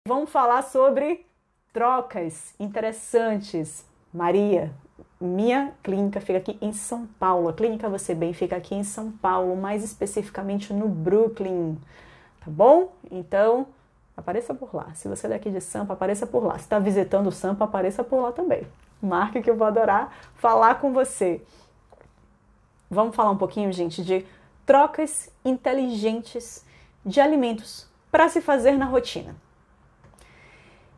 Vamos falar sobre trocas interessantes. Maria, minha clínica fica aqui em São Paulo. A Clínica Você Bem fica aqui em São Paulo, mais especificamente no Brooklyn, tá bom? Então, apareça por lá. Se você é daqui de Sampa, apareça por lá. Se está visitando o Sampa, apareça por lá também. Marque que eu vou adorar falar com você. Vamos falar um pouquinho, gente, de trocas inteligentes de alimentos para se fazer na rotina.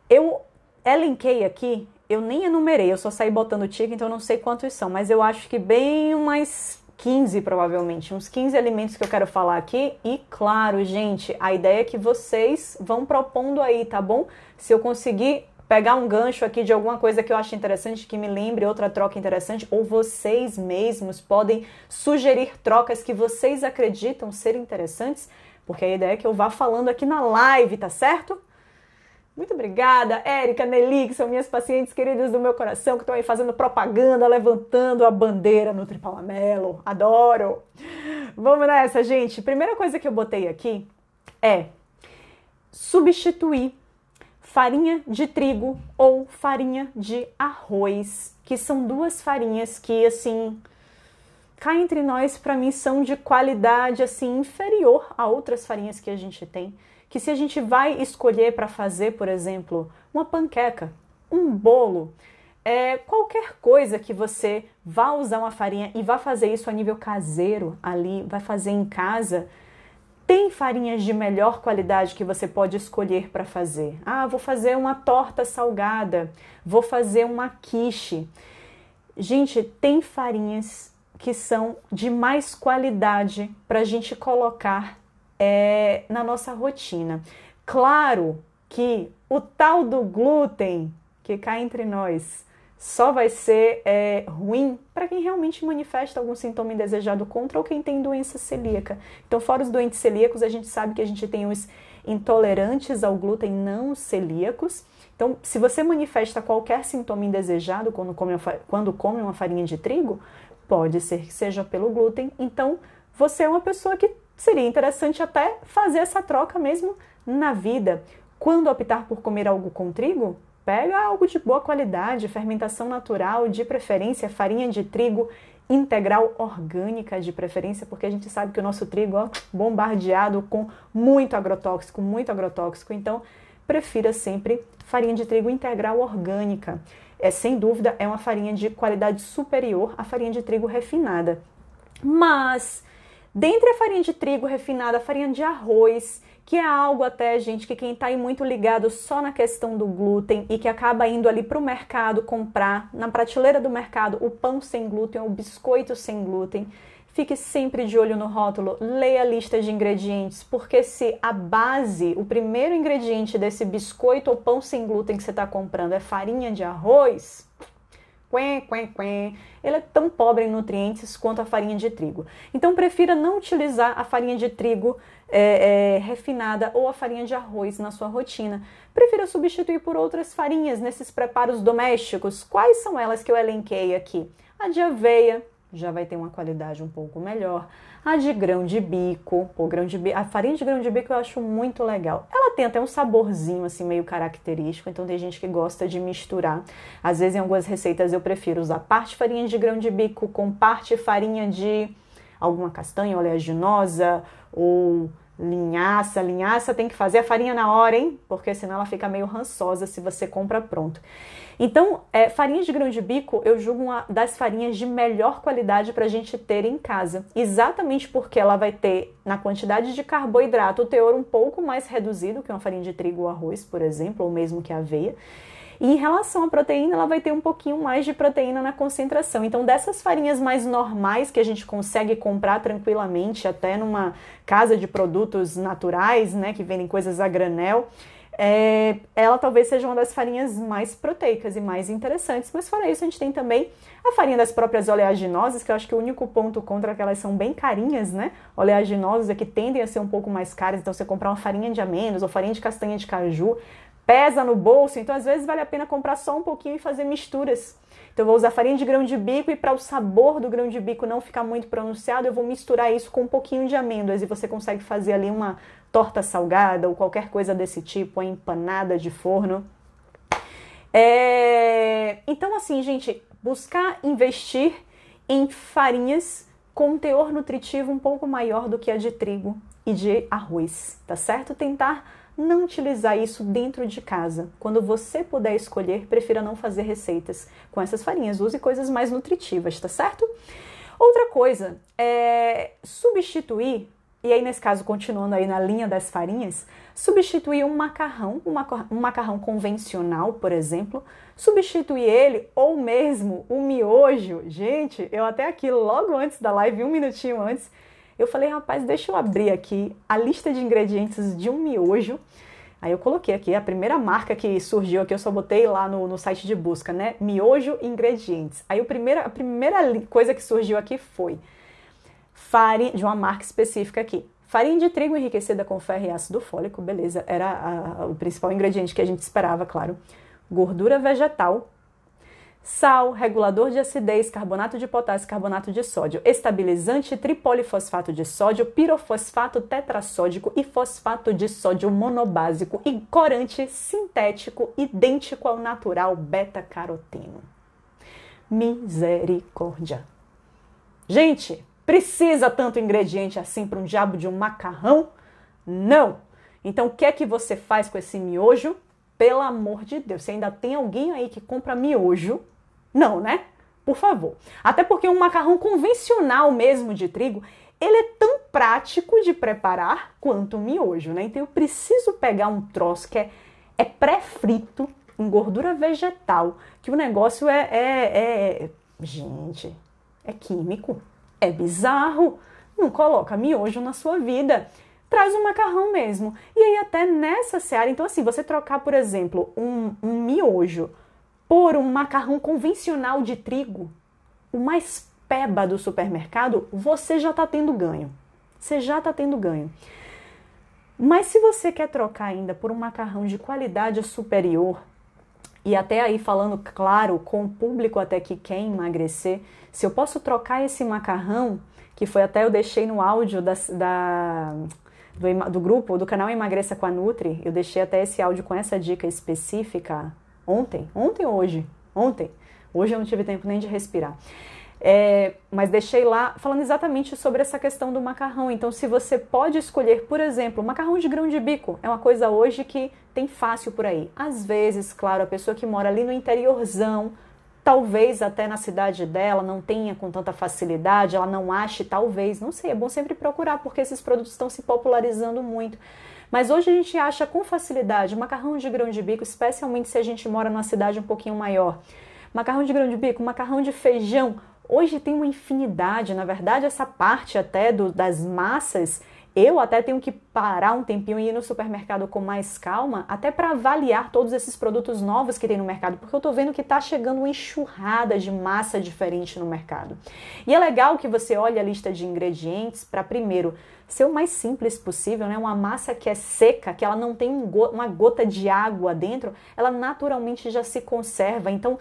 Eu elenquei aqui, eu nem enumerei, eu só saí botando tique, então eu não sei quantos são, mas eu acho que bem umas 15 provavelmente, uns 15 alimentos que eu quero falar aqui. E claro, gente, a ideia é que vocês vão propondo aí, tá bom? Se eu conseguir pegar um gancho aqui de alguma coisa que eu acho interessante, que me lembre outra troca interessante, ou vocês mesmos podem sugerir trocas que vocês acreditam ser interessantes, porque a ideia é que eu vá falando aqui na live, tá certo? Muito obrigada, Érica, Nelly, que são minhas pacientes queridas do meu coração, que estão aí fazendo propaganda, levantando a bandeira no Tripalamelo. Adoro! Vamos nessa, gente. Primeira coisa que eu botei aqui é substituir farinha de trigo ou farinha de arroz, que são duas farinhas que, assim, cá entre nós, para mim, são de qualidade, assim, inferior a outras farinhas que a gente tem. Que se a gente vai escolher para fazer, por exemplo, uma panqueca, um bolo, qualquer coisa que você vá usar uma farinha e vá fazer isso a nível caseiro ali, vai fazer em casa, tem farinhas de melhor qualidade que você pode escolher para fazer. Ah, vou fazer uma torta salgada, vou fazer uma quiche. Gente, tem farinhas que são de mais qualidade para a gente colocar na nossa rotina. Claro que o tal do glúten, que cá entre nós, só vai ser ruim para quem realmente manifesta algum sintoma indesejado contra ou quem tem doença celíaca. Então, fora os doentes celíacos, a gente sabe que a gente tem os intolerantes ao glúten não celíacos. Então, se você manifesta qualquer sintoma indesejado quando come uma farinha de trigo, pode ser que seja pelo glúten. Então, você é uma pessoa que seria interessante até fazer essa troca mesmo na vida. Quando optar por comer algo com trigo, pega algo de boa qualidade, fermentação natural, de preferência farinha de trigo integral orgânica de preferência, porque a gente sabe que o nosso trigo é bombardeado com muito agrotóxico, então prefira sempre farinha de trigo integral orgânica. Sem dúvida, é uma farinha de qualidade superior à farinha de trigo refinada. Mas dentre a farinha de trigo refinada, a farinha de arroz, que é algo até, gente, que quem está aí muito ligado só na questão do glúten e que acaba indo ali para o mercado comprar, na prateleira do mercado, o pão sem glúten ou o biscoito sem glúten, fique sempre de olho no rótulo, leia a lista de ingredientes, porque se a base, o primeiro ingrediente desse biscoito ou pão sem glúten que você está comprando é farinha de arroz, ele é tão pobre em nutrientes quanto a farinha de trigo. Então, prefira não utilizar a farinha de trigo refinada ou a farinha de arroz na sua rotina. Prefira substituir por outras farinhas nesses preparos domésticos. Quais são elas que eu elenquei aqui? A de aveia já vai ter uma qualidade um pouco melhor. A de grão de bico, a farinha de grão de bico eu acho muito legal. Ela tem até um saborzinho assim meio característico, então tem gente que gosta de misturar. Às vezes em algumas receitas eu prefiro usar parte farinha de grão de bico com parte farinha de alguma castanha oleaginosa ou linhaça. Linhaça tem que fazer a farinha na hora, hein? Porque senão ela fica meio rançosa se você compra pronto. Então, farinha de grão de bico eu julgo uma das farinhas de melhor qualidade para a gente ter em casa. Exatamente porque ela vai ter, na quantidade de carboidrato, o teor um pouco mais reduzido que uma farinha de trigo ou arroz, por exemplo, ou mesmo que a aveia. E em relação à proteína, ela vai ter um pouquinho mais de proteína na concentração. Então, dessas farinhas mais normais que a gente consegue comprar tranquilamente, até numa casa de produtos naturais, né, que vendem coisas a granel, ela talvez seja uma das farinhas mais proteicas e mais interessantes. Mas fora isso, a gente tem também a farinha das próprias oleaginosas, que eu acho que o único ponto contra é que elas são bem carinhas, né? Oleaginosas é que tendem a ser um pouco mais caras, então você comprar uma farinha de amêndoas ou farinha de castanha de caju, pesa no bolso, então às vezes vale a pena comprar só um pouquinho e fazer misturas. Então eu vou usar farinha de grão de bico e para o sabor do grão de bico não ficar muito pronunciado, eu vou misturar isso com um pouquinho de amêndoas e você consegue fazer ali uma torta salgada ou qualquer coisa desse tipo, a empanada de forno. Então, assim, gente, buscar investir em farinhas com um teor nutritivo um pouco maior do que a de trigo e de arroz, tá certo? Tentar não utilizar isso dentro de casa. Quando você puder escolher, prefira não fazer receitas com essas farinhas. Use coisas mais nutritivas, tá certo? Outra coisa é substituir, e aí nesse caso continuando aí na linha das farinhas, substituir um macarrão convencional, por exemplo, substituir ele ou mesmo o miojo. Gente, eu até aqui logo antes da live, um minutinho antes, eu falei, rapaz, deixa eu abrir aqui a lista de ingredientes de um miojo. Aí eu coloquei aqui a primeira marca que surgiu aqui, eu só botei lá no site de busca, né? Miojo ingredientes. Aí a primeira coisa que surgiu aqui foi farinha, de uma marca específica aqui. Farinha de trigo enriquecida com ferro e ácido fólico, beleza, era o principal ingrediente que a gente esperava, claro. Gordura vegetal, sal, regulador de acidez, carbonato de potássio, carbonato de sódio, estabilizante, tripolifosfato de sódio, pirofosfato tetrassódico e fosfato de sódio monobásico e corante sintético idêntico ao natural beta-caroteno. Misericórdia. Gente, precisa tanto ingrediente assim para um diabo de um macarrão? Não! Então o que é que você faz com esse miojo? Pelo amor de Deus, se ainda tem alguém aí que compra miojo, não, né? Por favor. Até porque um macarrão convencional mesmo de trigo, ele é tão prático de preparar quanto o miojo, né? Então eu preciso pegar um troço que é pré-frito, em gordura vegetal, que o negócio gente, é químico, é bizarro. Não coloca miojo na sua vida. Traz um macarrão mesmo. E aí até nessa seara, então assim, você trocar, por exemplo, um miojo por um macarrão convencional de trigo, o mais peba do supermercado, você já está tendo ganho. Você já está tendo ganho. Mas se você quer trocar ainda por um macarrão de qualidade superior, e até aí falando, claro, com o público até que quer emagrecer, se eu posso trocar esse macarrão, que foi até eu deixei no áudio do grupo, do canal Emagreça com a Nutri, eu deixei até esse áudio com essa dica específica ontem ou hoje? Ontem. Hoje eu não tive tempo nem de respirar. Mas deixei lá falando exatamente sobre essa questão do macarrão. Então, se você pode escolher, por exemplo, macarrão de grão de bico, é uma coisa hoje que tem fácil por aí. Às vezes, claro, a pessoa que mora ali no interiorzão, talvez até na cidade dela não tenha com tanta facilidade, ela não ache, talvez, não sei, é bom sempre procurar, porque esses produtos estão se popularizando muito. Mas hoje a gente acha com facilidade macarrão de grão de bico, especialmente se a gente mora numa cidade um pouquinho maior. Macarrão de grão de bico, macarrão de feijão. Hoje tem uma infinidade, na verdade essa parte até das massas, eu até tenho que parar um tempinho e ir no supermercado com mais calma, até para avaliar todos esses produtos novos que tem no mercado, porque eu tô vendo que tá chegando uma enxurrada de massa diferente no mercado. E é legal que você olhe a lista de ingredientes para primeiro ser o mais simples possível, né? Uma massa que é seca, que ela não tem uma gota de água dentro, ela naturalmente já se conserva. Então,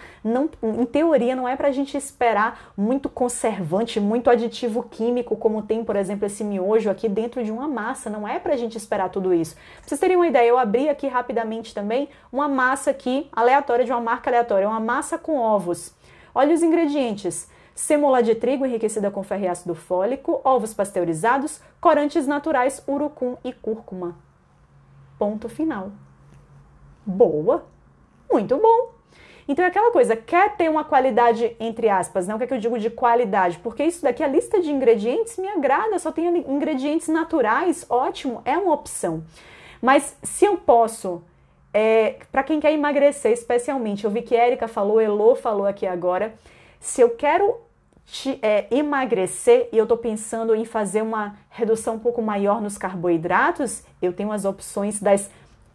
em teoria, não é para a gente esperar muito conservante, muito aditivo químico, como tem, por exemplo, esse miojo aqui dentro de uma massa. Não é para a gente esperar tudo isso. Pra vocês terem uma ideia, eu abri aqui rapidamente também uma massa aqui, aleatória, de uma marca aleatória, uma massa com ovos. Olha os ingredientes. Sêmola de trigo enriquecida com ferro e ácido fólico, ovos pasteurizados, corantes naturais, urucum e cúrcuma. Ponto final. Boa! Muito bom! Então é aquela coisa, quer ter uma qualidade, entre aspas, né? O que é que eu digo de qualidade? Porque isso daqui, a lista de ingredientes me agrada, só tem ingredientes naturais, ótimo, é uma opção. Mas se eu posso, para quem quer emagrecer especialmente, eu vi que a Érica falou, Elô falou aqui agora, se eu quero emagrecer e eu tô pensando em fazer uma redução um pouco maior nos carboidratos, eu tenho as opções das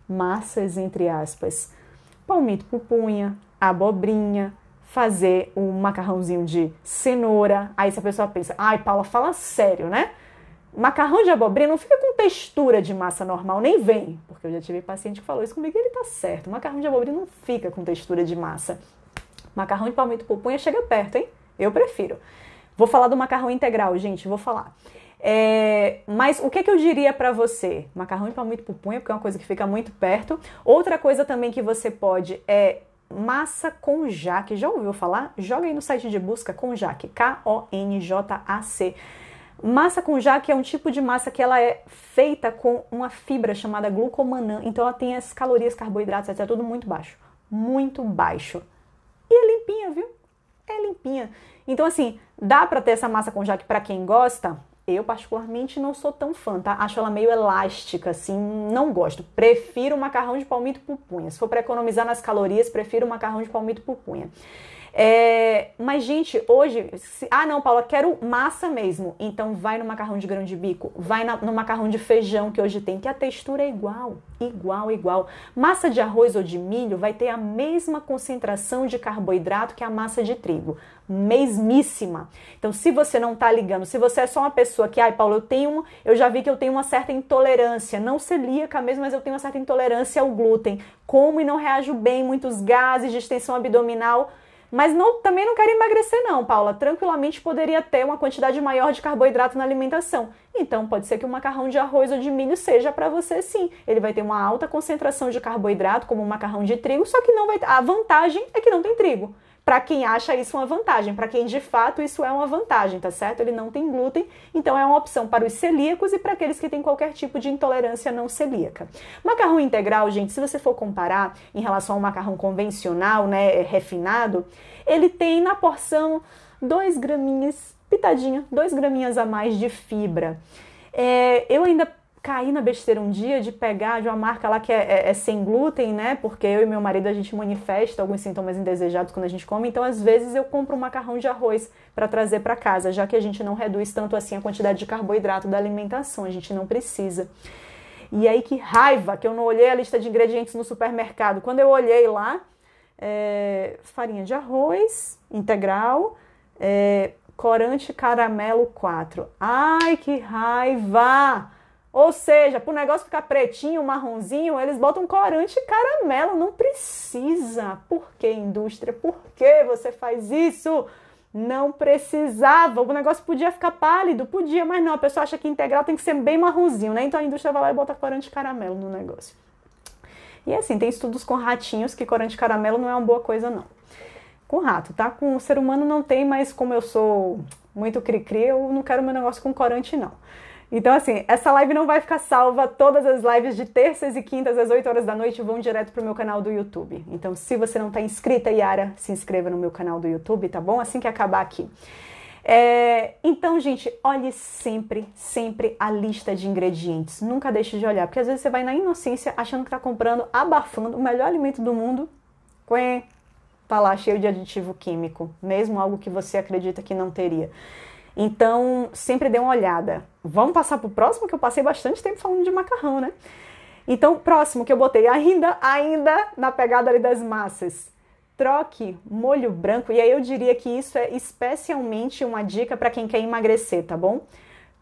massas, entre aspas. Palmito pupunha, abobrinha, fazer um macarrãozinho de cenoura. Aí se a pessoa pensa, ai Paula, fala sério, né? Macarrão de abobrinha não fica com textura de massa normal, nem vem. Porque eu já tive paciente que falou isso comigo e ele tá certo. Macarrão de abobrinha não fica com textura de massa. Macarrão de palmito pupunha chega perto, hein? Eu prefiro. Vou falar do macarrão integral, gente, vou falar. Mas o que eu diria pra você? Macarrão de palmito pupunha, porque é uma coisa que fica muito perto. Outra coisa também que você pode é massa konjac. Já ouviu falar? Joga aí no site de busca konjac, Konjac. Massa konjac é um tipo de massa que ela é feita com uma fibra chamada glucomannan. Então ela tem as calorias, carboidratos, etc. Tudo muito baixo. Muito baixo. E é limpinha, viu? É limpinha. Então assim, dá pra ter essa massa konjac pra quem gosta? Eu, particularmente, não sou tão fã, tá? Acho ela meio elástica, assim, não gosto. Prefiro o macarrão de palmito pupunha. Se for para economizar nas calorias, prefiro o macarrão de palmito pupunha. Mas, gente, hoje... não, Paula, quero massa mesmo. Então, vai no macarrão de grão de bico. Vai no macarrão de feijão que hoje tem, que a textura é igual. Igual. Massa de arroz ou de milho vai ter a mesma concentração de carboidrato que a massa de trigo. Mesmíssima. Então, se você não tá ligando, se você é só uma pessoa que, Paula, eu já vi que eu tenho uma certa intolerância, não celíaca mesmo, mas eu tenho uma certa intolerância ao glúten. Como e não reajo bem, muitos gases, distensão abdominal... Mas também não quero emagrecer não, Paula. Tranquilamente poderia ter uma quantidade maior de carboidrato na alimentação. Então pode ser que o macarrão de arroz ou de milho seja para você sim. Ele vai ter uma alta concentração de carboidrato, como o macarrão de trigo, só que não vai ter... A vantagem é que não tem trigo. Para quem acha isso uma vantagem, para quem de fato isso é uma vantagem, tá certo? Ele não tem glúten, então é uma opção para os celíacos e para aqueles que têm qualquer tipo de intolerância não celíaca. Macarrão integral, gente, se você for comparar em relação ao macarrão convencional, né, refinado, ele tem na porção 2 graminhas, pitadinha, 2 graminhas a mais de fibra. Eu ainda caí na besteira um dia de pegar de uma marca lá que é sem glúten, né? Porque eu e meu marido, a gente manifesta alguns sintomas indesejados quando a gente come. Então, às vezes, eu compro um macarrão de arroz para trazer para casa, já que a gente não reduz tanto assim a quantidade de carboidrato da alimentação. A gente não precisa. E aí, que raiva que eu não olhei a lista de ingredientes no supermercado. Quando eu olhei lá, farinha de arroz integral, corante caramelo 4. Ai, que raiva! Ou seja, para o negócio ficar pretinho, marronzinho, eles botam corante e caramelo. Não precisa. Por que, indústria? Por que você faz isso? Não precisava. O negócio podia ficar pálido? Podia, mas não. A pessoa acha que integral tem que ser bem marronzinho, né? Então a indústria vai lá e bota corante e caramelo no negócio. E assim, tem estudos com ratinhos que corante e caramelo não é uma boa coisa, não. Com rato, tá? Com o ser humano não tem, mas como eu sou muito cri-cri, eu não quero meu negócio com corante, não. Então, assim, essa live não vai ficar salva. Todas as lives de terças e quintas às 8 horas da noite vão direto pro meu canal do YouTube. Então, se você não tá inscrita, Yara, se inscreva no meu canal do YouTube, tá bom? Assim que acabar aqui. Então, gente, olhe sempre a lista de ingredientes. Nunca deixe de olhar, porque às vezes você vai na inocência achando que tá comprando, abafando o melhor alimento do mundo. Tá lá cheio de aditivo químico, mesmo algo que você acredita que não teria. Então, sempre dê uma olhada. Vamos passar pro próximo, que eu passei bastante tempo falando de macarrão, né? Então, próximo que eu botei, ainda na pegada ali das massas. Troque molho branco, e aí eu diria que isso é especialmente uma dica para quem quer emagrecer, tá bom?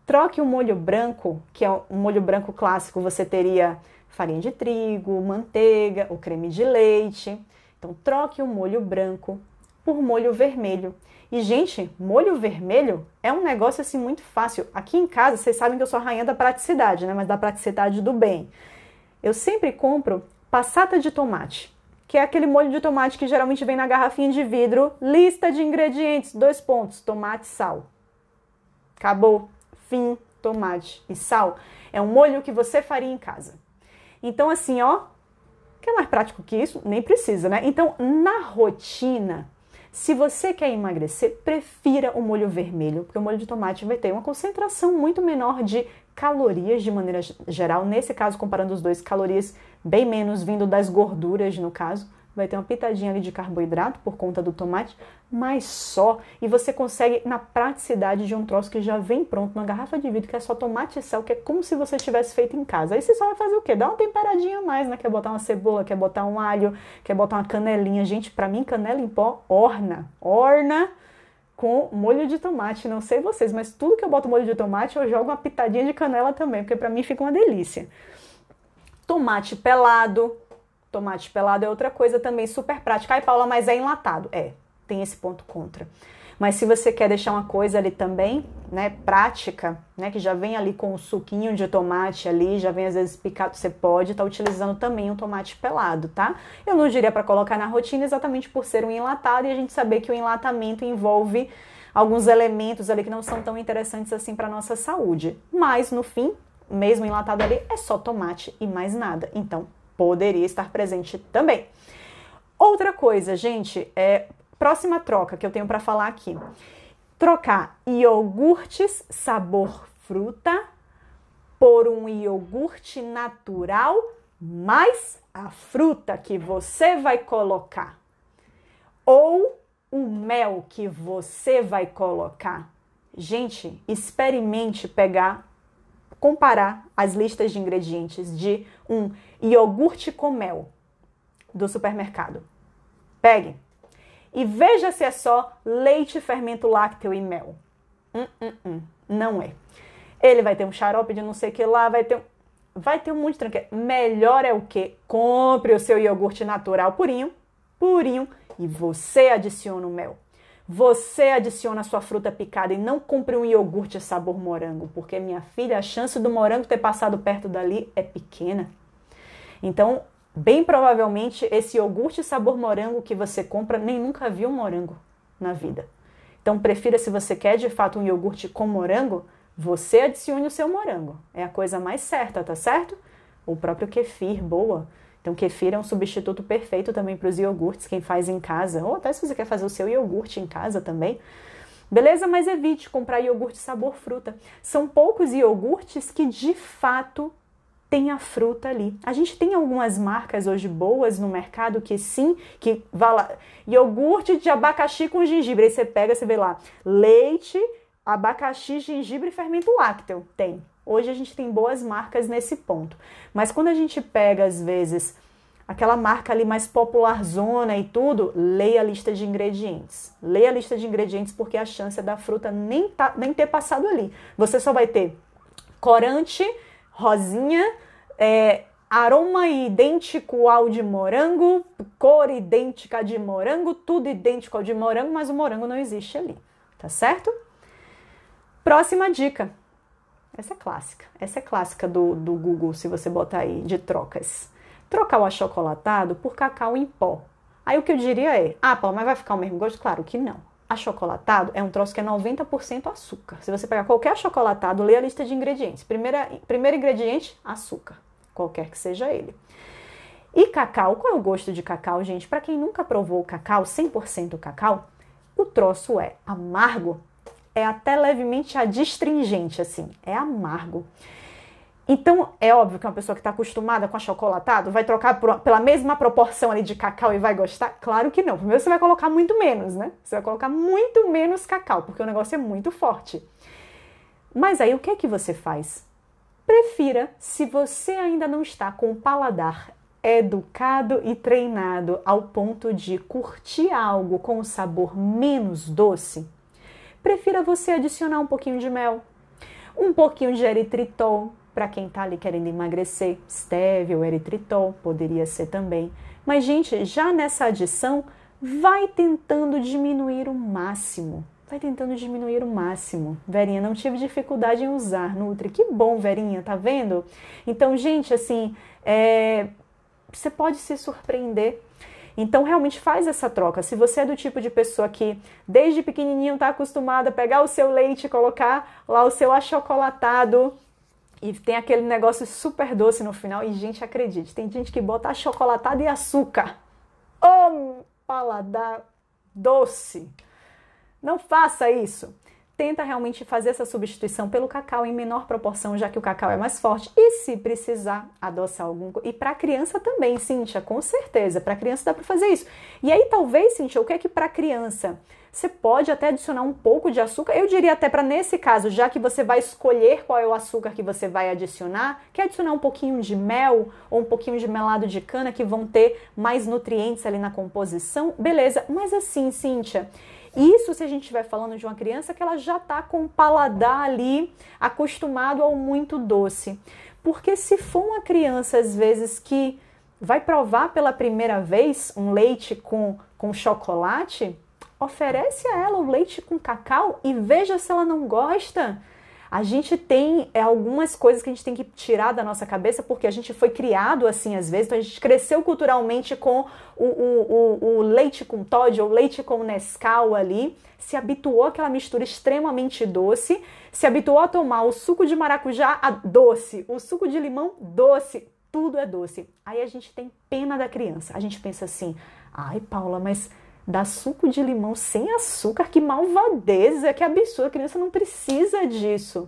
Troque o molho branco, que é um molho branco clássico, você teria farinha de trigo, manteiga, o creme de leite. Então, troque o molho branco por molho vermelho. E, gente, molho vermelho é um negócio, assim, muito fácil. Aqui em casa, vocês sabem que eu sou a rainha da praticidade, né? Mas da praticidade do bem. Eu sempre compro passata de tomate, que é aquele molho de tomate que geralmente vem na garrafinha de vidro. Lista de ingredientes, 2 pontos, tomate e sal. Acabou. Fim, tomate e sal. É um molho que você faria em casa. Então, assim, ó, que é mais prático que isso? Nem precisa, né? Então, na rotina... Se você quer emagrecer, prefira o molho vermelho, porque o molho de tomate vai ter uma concentração muito menor de calorias de maneira geral. Nesse caso, comparando os dois, calorias bem menos vindo das gorduras, no caso. Vai ter uma pitadinha ali de carboidrato por conta do tomate, mas só. E você consegue na praticidade de um troço que já vem pronto, uma garrafa de vidro, que é só tomate e sal, que é como se você tivesse feito em casa. Aí você só vai fazer o quê? Dá uma temperadinha a mais, né? Quer botar uma cebola, quer botar um alho, quer botar uma canelinha. Gente, pra mim, canela em pó orna com molho de tomate. Não sei vocês, mas tudo que eu boto molho de tomate, eu jogo uma pitadinha de canela também, porque pra mim fica uma delícia. Tomate pelado. Tomate pelado é outra coisa também super prática. Ai, Paula, mas é enlatado. Tem esse ponto contra. Mas se você quer deixar uma coisa ali também, né, prática, né, que já vem ali com o suquinho de tomate ali, já vem às vezes picado, você pode estar utilizando também um tomate pelado, tá? Eu não diria para colocar na rotina exatamente por ser um enlatado e a gente saber que o enlatamento envolve alguns elementos ali que não são tão interessantes assim para nossa saúde. Mas no fim, mesmo enlatado ali, é só tomate e mais nada. Então, poderia estar presente também. Outra coisa, gente, próxima troca que eu tenho para falar aqui. Trocar iogurtes sabor fruta por um iogurte natural mais a fruta que você vai colocar. Ou o mel que você vai colocar. Gente, experimente comparar as listas de ingredientes de um iogurte com mel do supermercado. Pegue e veja se é só leite, fermento lácteo e mel. Não é. Ele vai ter um xarope de não sei o que lá, vai ter um monte de tranqueira. Melhor é o quê? Compre o seu iogurte natural purinho, e você adiciona o mel. Você adiciona a sua fruta picada e não compre um iogurte sabor morango, porque, minha filha, a chance do morango ter passado perto dali é pequena. Então, bem provavelmente, esse iogurte sabor morango que você compra nem nunca viu morango na vida. Então, prefira, se você quer de fato um iogurte com morango, você adicione o seu morango. É a coisa mais certa, tá certo? O próprio kefir, boa. Então, kefir é um substituto perfeito também para os iogurtes, quem faz em casa. Ou até se você quer fazer o seu iogurte em casa também. Beleza? Mas evite comprar iogurte sabor fruta. São poucos iogurtes que, de fato, tem a fruta ali. A gente tem algumas marcas hoje boas no mercado que sim, que vai lá, iogurte de abacaxi com gengibre. Aí você pega, você vê lá, leite, abacaxi, gengibre e fermento lácteo. Tem. Hoje a gente tem boas marcas nesse ponto. Mas quando a gente pega, às vezes, aquela marca ali mais popularzona e tudo, leia a lista de ingredientes. Leia a lista de ingredientes porque a chance é da fruta nem ter passado ali. Você só vai ter corante, rosinha, aroma idêntico ao de morango, cor idêntica de morango, tudo idêntico ao de morango, mas o morango não existe ali, tá certo? Próxima dica. Essa é clássica do Google, se você botar aí, de trocas. Trocar o achocolatado por cacau em pó. Aí o que eu diria é, Paula, mas vai ficar o mesmo gosto? Claro que não. Achocolatado é um troço que é 90% açúcar. Se você pegar qualquer achocolatado, lê a lista de ingredientes. Primeiro ingrediente, açúcar, qualquer que seja ele. E cacau, qual é o gosto de cacau, gente? Para quem nunca provou cacau, 100% cacau, o troço é amargo, é até levemente adstringente, assim, é amargo. Então, é óbvio que uma pessoa que está acostumada com achocolatado vai trocar pela mesma proporção ali de cacau e vai gostar? Claro que não. Primeiro você vai colocar muito menos, né? Você vai colocar muito menos cacau, porque o negócio é muito forte. Mas aí, o que é que você faz? Prefira, se você ainda não está com o paladar educado e treinado ao ponto de curtir algo com o sabor menos doce, prefira você adicionar um pouquinho de mel, um pouquinho de eritritol, para quem tá ali querendo emagrecer, stevia ou eritritol, poderia ser também. Mas, gente, já nessa adição, vai tentando diminuir o máximo. Verinha, não tive dificuldade em usar Nutri. Que bom, Verinha, tá vendo? Então, gente, assim, você pode se surpreender. Então, realmente faz essa troca. Se você é do tipo de pessoa que, desde pequenininho, está acostumada a pegar o seu leite e colocar lá o seu achocolatado e tem aquele negócio super doce no final. E, gente, acredite, tem gente que bota achocolatado e açúcar. Oh, paladar doce! Não faça isso. Tenta realmente fazer essa substituição pelo cacau em menor proporção, já que o cacau é mais forte. E se precisar, adoçar algum... E para criança também, Cíntia, com certeza. Para criança dá para fazer isso. E aí, talvez, Cíntia, o que é que para criança? Você pode até adicionar um pouco de açúcar. Eu diria até para nesse caso, já que você vai escolher qual é o açúcar que você vai adicionar, quer adicionar um pouquinho de mel ou um pouquinho de melado de cana, que vão ter mais nutrientes ali na composição. Beleza, mas assim, Cíntia... Isso se a gente estiver falando de uma criança que ela já está com o paladar ali acostumado ao muito doce. Porque se for uma criança, às vezes, que vai provar pela primeira vez um leite com chocolate, Oferece a ela o leite com cacau e veja se ela não gosta. A gente tem algumas coisas que a gente tem que tirar da nossa cabeça porque a gente foi criado assim às vezes, então a gente cresceu culturalmente com o leite com Toddy ou leite com Nescau ali, se habituou àquela mistura extremamente doce, se habituou a tomar o suco de maracujá doce, o suco de limão doce, tudo é doce. Aí a gente tem pena da criança, a gente pensa assim, ai Paula, mas dá suco de limão sem açúcar, que malvadeza, que absurdo, a criança não precisa disso.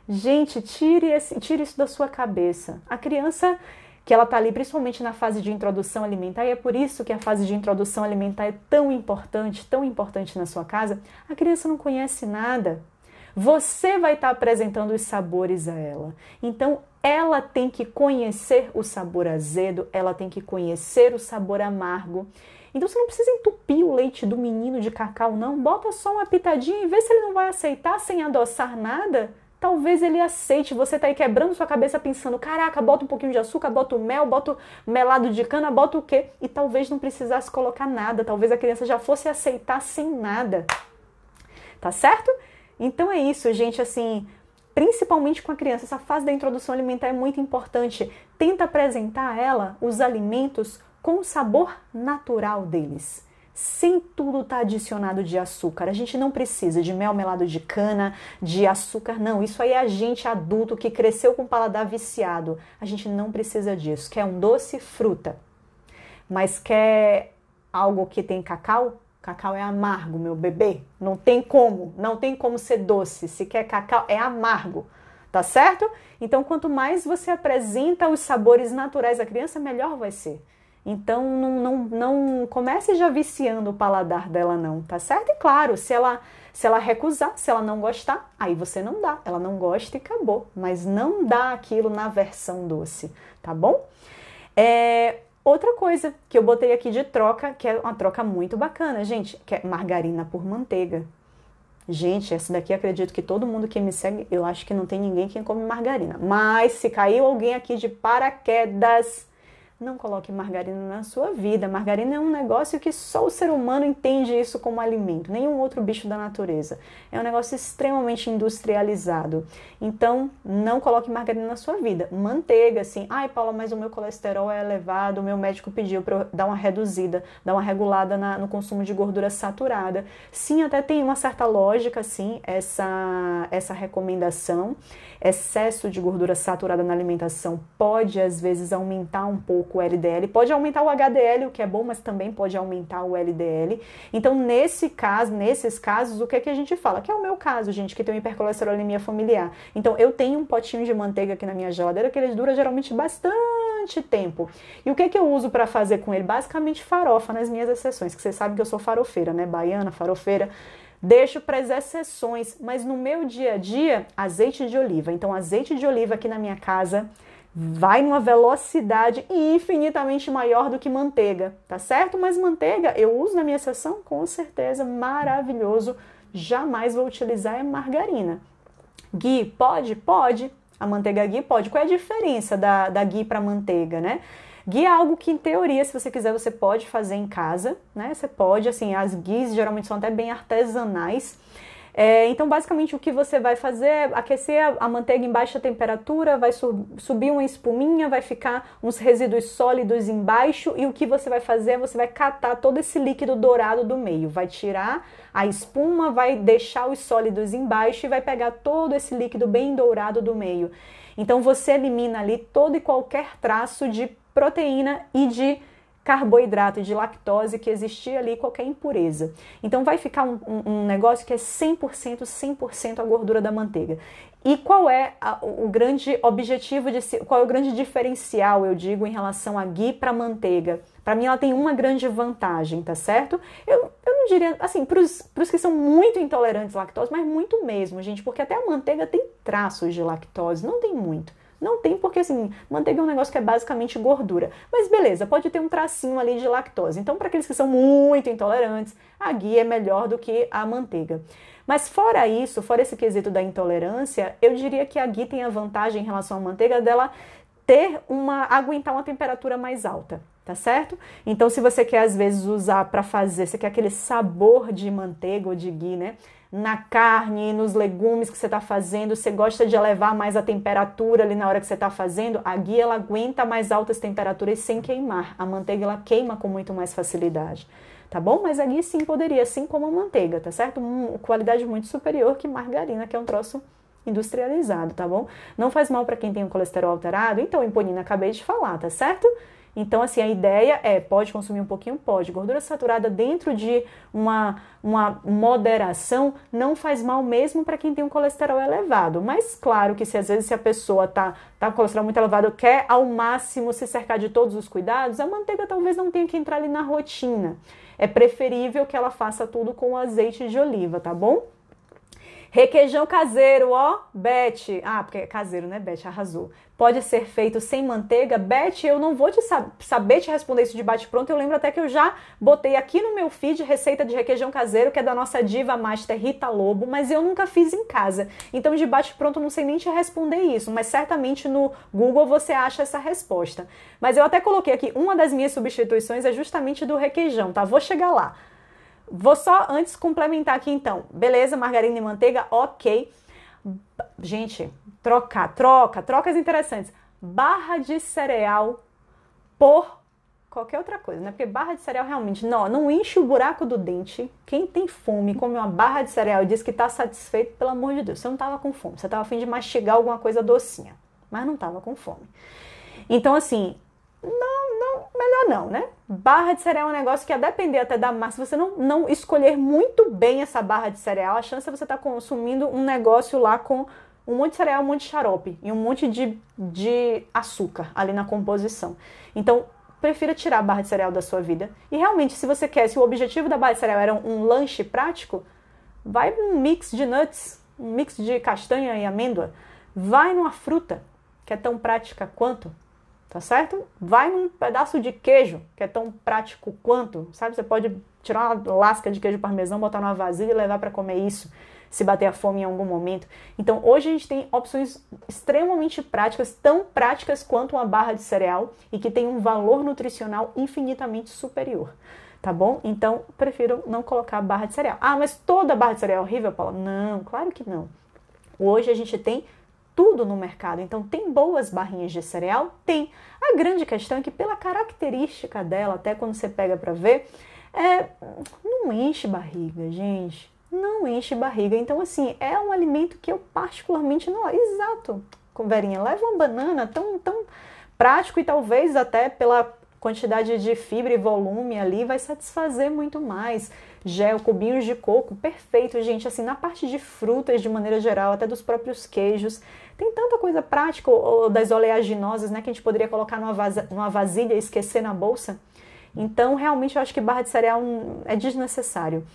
Gente, tire isso da sua cabeça. A criança, que ela tá ali principalmente na fase de introdução alimentar, e é por isso que a fase de introdução alimentar é tão importante na sua casa, a criança não conhece nada. Você vai estar apresentando os sabores a ela. Então, ela tem que conhecer o sabor azedo, ela tem que conhecer o sabor amargo. Então você não precisa entupir o leite do menino de cacau, não. Bota só uma pitadinha e vê se ele não vai aceitar sem adoçar nada. Talvez ele aceite. Você tá aí quebrando sua cabeça pensando, caraca, bota um pouquinho de açúcar, bota o mel, bota o melado de cana, bota o quê? E talvez não precisasse colocar nada. Talvez a criança já fosse aceitar sem nada. Tá certo? Então é isso, gente, assim, principalmente com a criança, essa fase da introdução alimentar é muito importante. Tenta apresentar a ela os alimentos com o sabor natural deles, sem tudo estar adicionado de açúcar. A gente não precisa de mel melado de cana, de açúcar, não. Isso aí é a gente adulto que cresceu com o paladar viciado. A gente não precisa disso. Quer um doce? Fruta. Mas quer algo que tem cacau? Cacau é amargo, meu bebê. Não tem como ser doce. Se quer cacau, é amargo. Tá certo? Então, quanto mais você apresenta os sabores naturais à criança, melhor vai ser. Então, não comece já viciando o paladar dela, não, tá certo? E claro, se ela recusar, se ela não gostar, aí você não dá. Ela não gosta e acabou. Mas não dá aquilo na versão doce, tá bom? Outra coisa que eu botei aqui de troca, que é uma troca muito bacana, gente, que é margarina por manteiga. Gente, essa daqui acredito que todo mundo que me segue, eu acho que não tem ninguém que come margarina. Mas se caiu alguém aqui de paraquedas, não coloque margarina na sua vida. Margarina é um negócio que só o ser humano entende isso como alimento, nenhum outro bicho da natureza. É um negócio extremamente industrializado. Então, não coloque margarina na sua vida. Manteiga, assim, ai Paula, mas o meu colesterol é elevado, o meu médico pediu para eu dar uma reduzida, dar uma regulada no consumo de gordura saturada. Sim, até tem uma certa lógica, assim, essa recomendação. Excesso de gordura saturada na alimentação pode, às vezes, aumentar um pouco o LDL, pode aumentar o HDL, o que é bom, mas também pode aumentar o LDL. Então, nesses casos, o que é que a gente fala? Que é o meu caso, gente, que tem hipercolesterolemia familiar. Então, eu tenho um potinho de manteiga aqui na minha geladeira que ele dura geralmente bastante tempo. E o que é que eu uso para fazer com ele? Basicamente farofa nas minhas exceções, que vocês sabem que eu sou farofeira, né? Baiana, farofeira. Deixo para as exceções, mas no meu dia a dia, azeite de oliva. Então, azeite de oliva aqui na minha casa vai numa velocidade infinitamente maior do que manteiga, tá certo? Mas manteiga eu uso na minha exceção, com certeza, maravilhoso. Jamais vou utilizar margarina. Ghee, pode? Pode. A manteiga ghee pode. Qual é a diferença da ghee para manteiga, né? Ghee é algo que, em teoria, se você quiser, você pode fazer em casa, né? Você pode, assim, as ghees geralmente são até bem artesanais. Então, basicamente, o que você vai fazer é aquecer a manteiga em baixa temperatura, vai subir uma espuminha, vai ficar uns resíduos sólidos embaixo, e o que você vai fazer é você vai catar todo esse líquido dourado do meio, vai tirar a espuma, vai deixar os sólidos embaixo e vai pegar todo esse líquido bem dourado do meio. Então, você elimina ali todo e qualquer traço de proteína e de carboidrato e de lactose que existia ali, qualquer impureza. Então vai ficar um negócio que é 100% a gordura da manteiga. E qual é o grande objetivo, qual é o grande diferencial, eu digo, em relação a ghee para manteiga? Para mim ela tem uma grande vantagem, tá certo? Eu não diria, assim, para os que são muito intolerantes à lactose, mas muito mesmo, gente, porque até a manteiga tem traços de lactose, não tem muito. Não tem porque, assim, manteiga é um negócio que é basicamente gordura. Mas beleza, pode ter um tracinho ali de lactose. Então, para aqueles que são muito intolerantes, a ghee é melhor do que a manteiga. Mas fora isso, fora esse quesito da intolerância, eu diria que a ghee tem a vantagem em relação à manteiga dela aguentar uma temperatura mais alta. tá certo? Então, se você quer, às vezes, usar para fazer, você quer aquele sabor de manteiga ou de ghee, né? Na carne, nos legumes que você está fazendo, você gosta de elevar mais a temperatura ali na hora que você está fazendo, a ghee, ela aguenta mais altas temperaturas sem queimar. A manteiga, ela queima com muito mais facilidade, tá bom? Mas a ghee, sim, poderia, assim como a manteiga, tá certo? Qualidade muito superior que margarina, que é um troço industrializado, tá bom? Não faz mal para quem tem o colesterol alterado, então, eponina, acabei de falar, tá certo? Então, assim, a ideia é, pode consumir um pouquinho? Pode. Gordura saturada dentro de uma moderação não faz mal mesmo para quem tem um colesterol elevado. Mas, claro que se às vezes se a pessoa tá com colesterol muito elevado, quer ao máximo se cercar de todos os cuidados, a manteiga talvez não tenha que entrar ali na rotina. É preferível que ela faça tudo com azeite de oliva, tá bom? Requeijão caseiro, ó, Beth. Ah, porque é caseiro, né, Beth? Arrasou. Pode ser feito sem manteiga? Beth, eu não vou saber te responder isso de bate-pronto. Eu lembro até que eu já botei aqui no meu feed receita de requeijão caseiro, que é da nossa diva master Rita Lobo, mas eu nunca fiz em casa. Então, de bate-pronto, não sei nem te responder isso, mas certamente no Google você acha essa resposta. Mas eu até coloquei aqui, uma das minhas substituições é justamente do requeijão, tá? Vou chegar lá. Vou só antes complementar aqui então. Beleza, margarina e manteiga, ok. Gente, trocas interessantes. Barra de cereal por qualquer outra coisa, né? Porque barra de cereal realmente não enche o buraco do dente. Quem tem fome, come uma barra de cereal e diz que tá satisfeito, pelo amor de Deus, você não tava com fome. Você tava a fim de mastigar alguma coisa docinha, mas não tava com fome. Então, assim, melhor não, né? Barra de cereal é um negócio que, a depender até da massa, se você não escolher muito bem essa barra de cereal, a chance é você estar consumindo um negócio lá com um monte de cereal, um monte de xarope e um monte de açúcar ali na composição. Então, prefira tirar a barra de cereal da sua vida. E realmente, se você quer, se o objetivo da barra de cereal era um lanche prático, vai num mix de nuts, um mix de castanha e amêndoa. Vai numa fruta, que é tão prática quanto. Tá certo? Vai num pedaço de queijo, que é tão prático quanto, sabe? Você pode tirar uma lasca de queijo parmesão, botar numa vasilha e levar para comer isso, se bater a fome em algum momento. Então, hoje a gente tem opções extremamente práticas, tão práticas quanto uma barra de cereal e que tem um valor nutricional infinitamente superior, tá bom? Então, prefiro não colocar barra de cereal. Ah, mas toda barra de cereal é horrível, Paula? Não, claro que não. Hoje a gente tem tudo no mercado. Então, tem boas barrinhas de cereal? Tem. A grande questão é que, pela característica dela, até quando você pega para ver, não enche barriga, gente. Não enche barriga. Então, assim, é um alimento que eu particularmente não... Exato. Com Verinha, leva uma banana tão prático e talvez até pela quantidade de fibra e volume ali vai satisfazer muito mais. Gel, cubinhos de coco, perfeito, gente. Assim, na parte de frutas, de maneira geral, até dos próprios queijos, tem tanta coisa prática, ou das oleaginosas, né, que a gente poderia colocar numa vasilha e esquecer na bolsa. Então, realmente, eu acho que barra de cereal é desnecessário.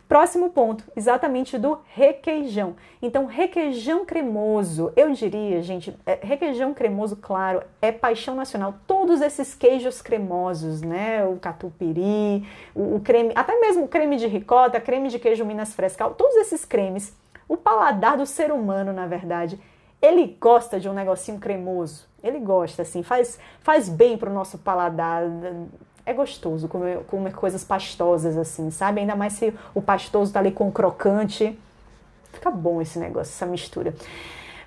Próximo ponto, exatamente do requeijão. Então, requeijão cremoso, eu diria, gente, requeijão cremoso, claro, é paixão nacional. Todos esses queijos cremosos, né, o catupiry, o creme, até mesmo o creme de ricota, creme de queijo Minas Frescal, todos esses cremes, o paladar do ser humano, na verdade, ele gosta de um negocinho cremoso. Ele gosta, assim, faz bem pro nosso paladar. É gostoso comer coisas pastosas, assim, sabe? Ainda mais se o pastoso tá ali com o crocante. Fica bom esse negócio, essa mistura.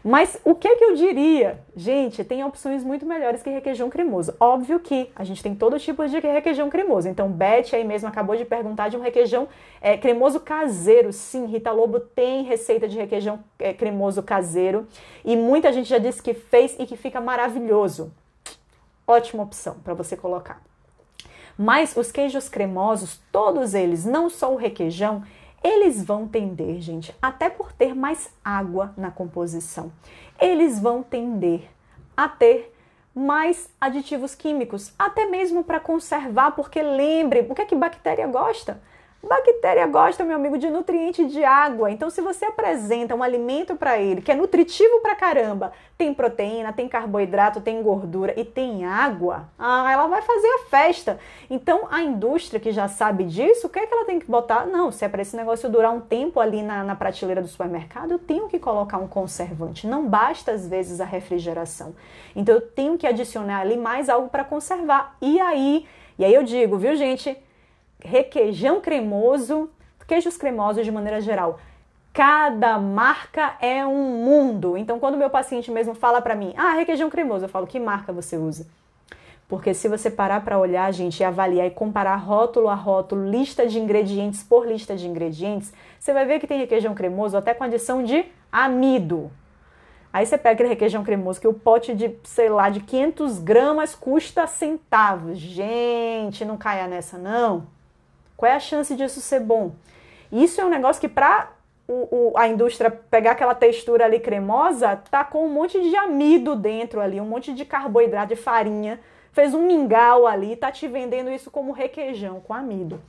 Mas o que eu diria? Gente, tem opções muito melhores que requeijão cremoso. Óbvio que a gente tem todo tipo de requeijão cremoso. Então, Beth aí mesmo acabou de perguntar de um requeijão cremoso caseiro. Sim, Rita Lobo tem receita de requeijão cremoso caseiro. E muita gente já disse que fez e que fica maravilhoso. Ótima opção para você colocar. Mas os queijos cremosos, todos eles, não só o requeijão, eles vão tender, gente, até por ter mais água na composição, eles vão tender a ter mais aditivos químicos, até mesmo para conservar, porque lembre, o que é que bactéria gosta? Bactéria gosta, meu amigo, de nutriente de água. Então, se você apresenta um alimento para ele que é nutritivo pra caramba, tem proteína, tem carboidrato, tem gordura e tem água, ela vai fazer a festa. Então, a indústria que já sabe disso, o que é que ela tem que botar? Não, se é para esse negócio durar um tempo ali na prateleira do supermercado, eu tenho que colocar um conservante. Não basta, às vezes, a refrigeração. Então, eu tenho que adicionar ali mais algo para conservar. E aí eu digo, viu, gente? Requeijão cremoso, queijos cremosos de maneira geral. Cada marca é um mundo. Então, quando o meu paciente mesmo fala para mim, requeijão cremoso, eu falo, que marca você usa? Porque se você parar para olhar, gente, e avaliar e comparar rótulo a rótulo, lista de ingredientes por lista de ingredientes, você vai ver que tem requeijão cremoso até com adição de amido. Aí você pega aquele requeijão cremoso que o pote de, sei lá, de 500 gramas custa centavos. Gente, não caia nessa, não. Qual é a chance disso ser bom? Isso é um negócio que para a indústria pegar aquela textura ali cremosa, tá com um monte de amido dentro ali, um monte de carboidrato, de farinha, fez um mingau ali, tá te vendendo isso como requeijão, com amido.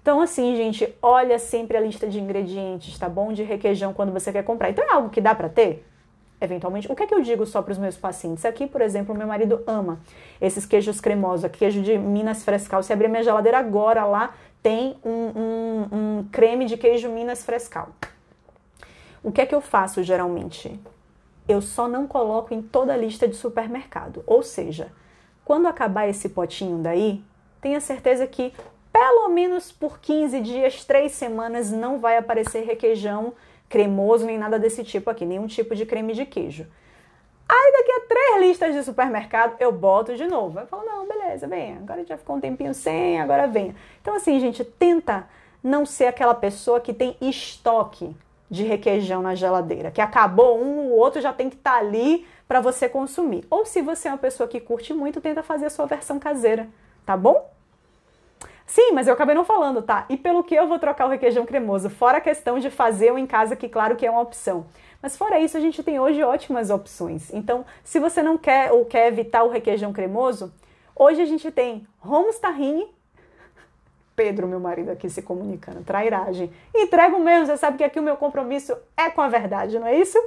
Então assim, gente, olha sempre a lista de ingredientes, tá bom? De requeijão quando você quer comprar. Então é algo que dá para ter? Eventualmente. O que é que eu digo só para os meus pacientes? Aqui, por exemplo, meu marido ama esses queijos cremosos, queijo de Minas Frescal. Se abrir minha geladeira agora, lá tem um creme de queijo Minas Frescal. O que é que eu faço geralmente? Eu só não coloco em toda a lista de supermercado. Ou seja, quando acabar esse potinho daí, tenha certeza que pelo menos por 15 dias, 3 semanas, não vai aparecer requeijão cremoso, nem nada desse tipo aqui, nenhum tipo de creme de queijo. Aí daqui a 3 listas de supermercado eu boto de novo. Eu falo, não, beleza, venha, agora já ficou um tempinho sem, agora venha. Então assim, gente, tenta não ser aquela pessoa que tem estoque de requeijão na geladeira, que acabou um, o outro já tem que estar ali para você consumir. Ou se você é uma pessoa que curte muito, tenta fazer a sua versão caseira, tá bom? Sim, mas eu acabei não falando, tá? E pelo que eu vou trocar o requeijão cremoso? Fora a questão de fazer em casa, que claro que é uma opção. Mas fora isso, a gente tem hoje ótimas opções. Então, se você não quer ou quer evitar o requeijão cremoso, hoje a gente tem hummus tahine. Pedro, meu marido aqui se comunicando, trairagem. Entrego mesmo, você sabe que aqui o meu compromisso é com a verdade, não é isso?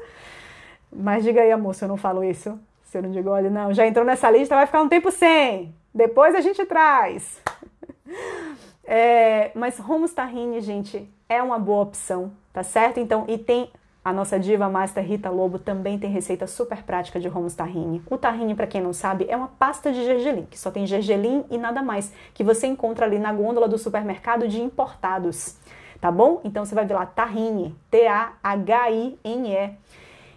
Mas diga aí, amor, se eu não falo isso. Se eu não digo, olha, não, já entrou nessa lista, vai ficar um tempo sem. Depois a gente traz. Mas hummus tahine, gente, é uma boa opção, tá certo? Então, e tem a nossa diva master Rita Lobo também tem receita super prática de hummus tahine. O tahine, para quem não sabe, é uma pasta de gergelim, que só tem gergelim e nada mais, que você encontra ali na gôndola do supermercado de importados, tá bom? Então você vai ver lá tahine, T-A-H-I-N-E.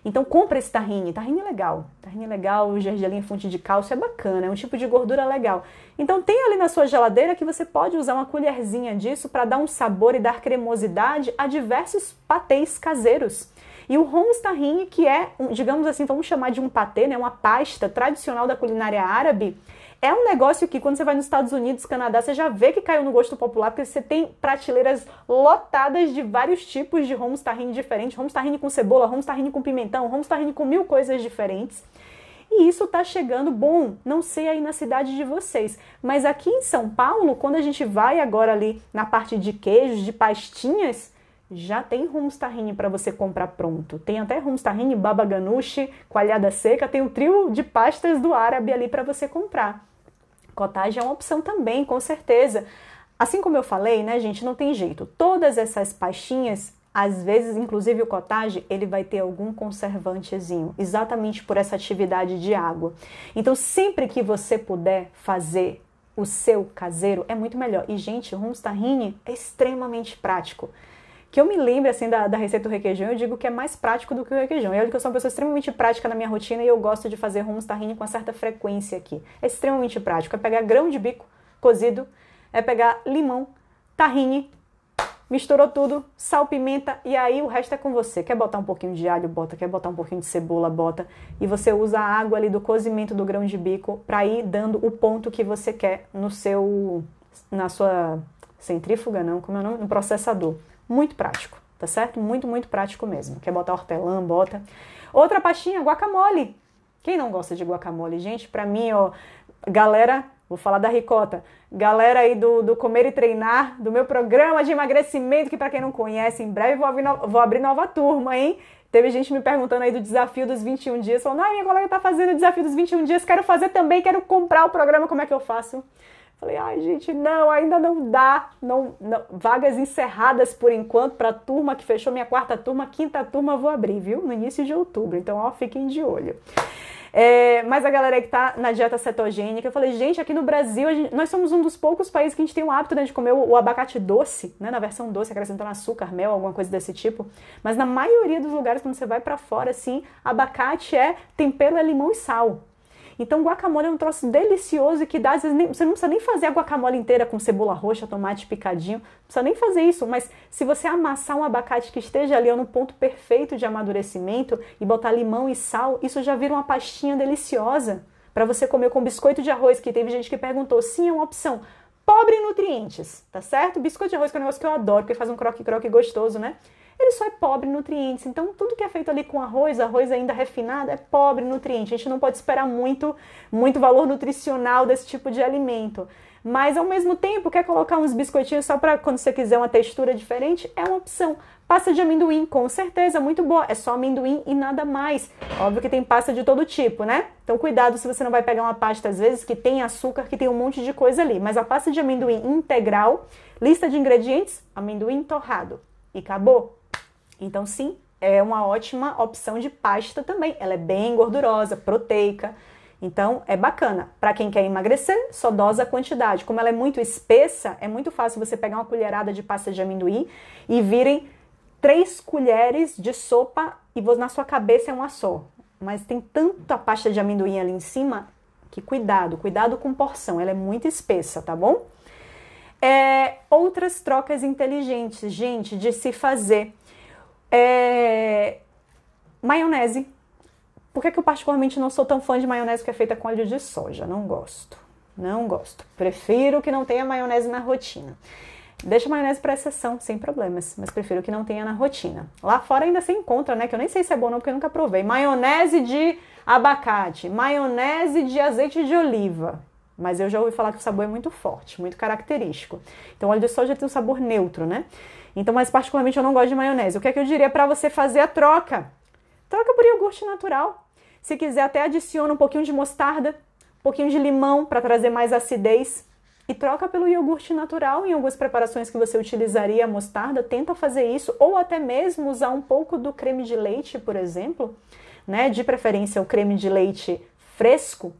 Então compra esse tahine é legal. Tahine é legal, o gergelim é fonte de cálcio, é bacana, é um tipo de gordura legal. Então tem ali na sua geladeira que você pode usar uma colherzinha disso para dar um sabor e dar cremosidade a diversos patês caseiros. E o hummus tahine, que é, digamos assim, vamos chamar de um patê, né, uma pasta tradicional da culinária árabe, é um negócio que quando você vai nos Estados Unidos, Canadá, você já vê que caiu no gosto popular, porque você tem prateleiras lotadas de vários tipos de hummus tahine diferentes, hummus tahine com cebola, hummus tahine com pimentão, hummus tahine com 1000 coisas diferentes. E isso tá chegando, bom, não sei aí na cidade de vocês, mas aqui em São Paulo, quando a gente vai agora ali na parte de queijos, de pastinhas, já tem hummus tahine para você comprar pronto. Tem até hummus tahine, baba ganoush, coalhada seca, tem o trio de pastas do árabe ali para você comprar. Cottage é uma opção também, com certeza. Assim como eu falei, né, gente, não tem jeito. Todas essas pastinhas, às vezes, inclusive o cottage, ele vai ter algum conservantezinho, exatamente por essa atividade de água. Então, sempre que você puder fazer o seu caseiro, é muito melhor. E, gente, o hummus tahine é extremamente prático. Que eu me lembre, assim, da receita do requeijão, eu digo que é mais prático do que o requeijão. Eu sou uma pessoa extremamente prática na minha rotina e eu gosto de fazer hummus tahine com uma certa frequência aqui. É extremamente prático. É pegar grão de bico cozido, é pegar limão, tahine, misturou tudo, sal, pimenta e aí o resto é com você. Quer botar um pouquinho de alho, bota. Quer botar um pouquinho de cebola, bota. E você usa a água ali do cozimento do grão de bico para ir dando o ponto que você quer na sua centrífuga, não, como é o nome? No processador. Muito prático, tá certo? Muito, muito prático mesmo. Quer botar hortelã, bota. Outra pastinha, guacamole. Quem não gosta de guacamole? Gente, pra mim, ó, galera, Vou falar da ricota. Galera aí do Comer e Treinar, do meu programa de emagrecimento, que para quem não conhece, em breve vou abrir nova turma, hein? Teve gente me perguntando aí do desafio dos 21 dias, falando, minha colega tá fazendo o desafio dos 21 dias, quero fazer também, quero comprar o programa, como é que eu faço? Falei, gente, não, ainda não dá, vagas encerradas por enquanto para a turma que fechou minha quarta turma, quinta turma eu vou abrir, viu? No início de outubro, então ó, fiquem de olho. Mas a galera aí que tá na dieta cetogênica, eu falei, gente, aqui no Brasil, nós somos um dos poucos países que a gente tem o hábito, né, de comer o abacate doce, né, na versão doce, acrescentando açúcar, mel, alguma coisa desse tipo. Mas na maioria dos lugares, quando você vai pra fora, assim, abacate tempero, limão e sal. Então, guacamole é um troço delicioso que dá, às vezes, você não precisa nem fazer a guacamole inteira com cebola roxa, tomate picadinho, não precisa nem fazer isso, mas se você amassar um abacate que esteja ali no ponto perfeito de amadurecimento e botar limão e sal, isso já vira uma pastinha deliciosa para você comer com biscoito de arroz, que teve gente que perguntou, sim, é uma opção pobre em nutrientes, tá certo? Biscoito de arroz que é um negócio que eu adoro, porque faz um croque-croque gostoso, né? Ele só é pobre em nutrientes, então tudo que é feito ali com arroz ainda refinado, é pobre em nutrientes. A gente não pode esperar muito valor nutricional desse tipo de alimento. Mas ao mesmo tempo, quer colocar uns biscoitinhos só para quando você quiser uma textura diferente, é uma opção. Pasta de amendoim, com certeza, muito boa. É só amendoim e nada mais. Óbvio que tem pasta de todo tipo, né? Então cuidado se você não vai pegar uma pasta, às vezes, que tem açúcar, que tem um monte de coisa ali. Mas a pasta de amendoim integral, lista de ingredientes, amendoim torrado. E acabou. Então, sim, é uma ótima opção de pasta também. Ela é bem gordurosa, proteica. Então, é bacana. Para quem quer emagrecer, só dosa a quantidade. Como ela é muito espessa, é muito fácil você pegar uma colherada de pasta de amendoim e virem 3 colheres de sopa e na sua cabeça é uma só. Mas tem tanta pasta de amendoim ali em cima que cuidado com porção. Ela é muito espessa, tá bom? Outras trocas inteligentes, gente, de se fazer. Maionese. Por que eu particularmente não sou tão fã de maionese que é feita com óleo de soja? Não gosto. Prefiro que não tenha maionese na rotina. Deixa a maionese para exceção, sem problemas, mas prefiro que não tenha na rotina. Lá fora ainda se encontra, né? Que eu nem sei se é bom não, porque eu nunca provei. Maionese de abacate, maionese de azeite de oliva. Mas eu já ouvi falar que o sabor é muito forte, muito característico. Então, óleo de soja tem um sabor neutro, né? Então, mas particularmente eu não gosto de maionese. O que é que eu diria para você fazer a troca? Troca por iogurte natural. Se quiser, até adiciona um pouquinho de mostarda, um pouquinho de limão para trazer mais acidez. E troca pelo iogurte natural. Em algumas preparações que você utilizaria a mostarda, tenta fazer isso. Ou até mesmo usar um pouco do creme de leite, por exemplo. Né? De preferência, o creme de leite fresco,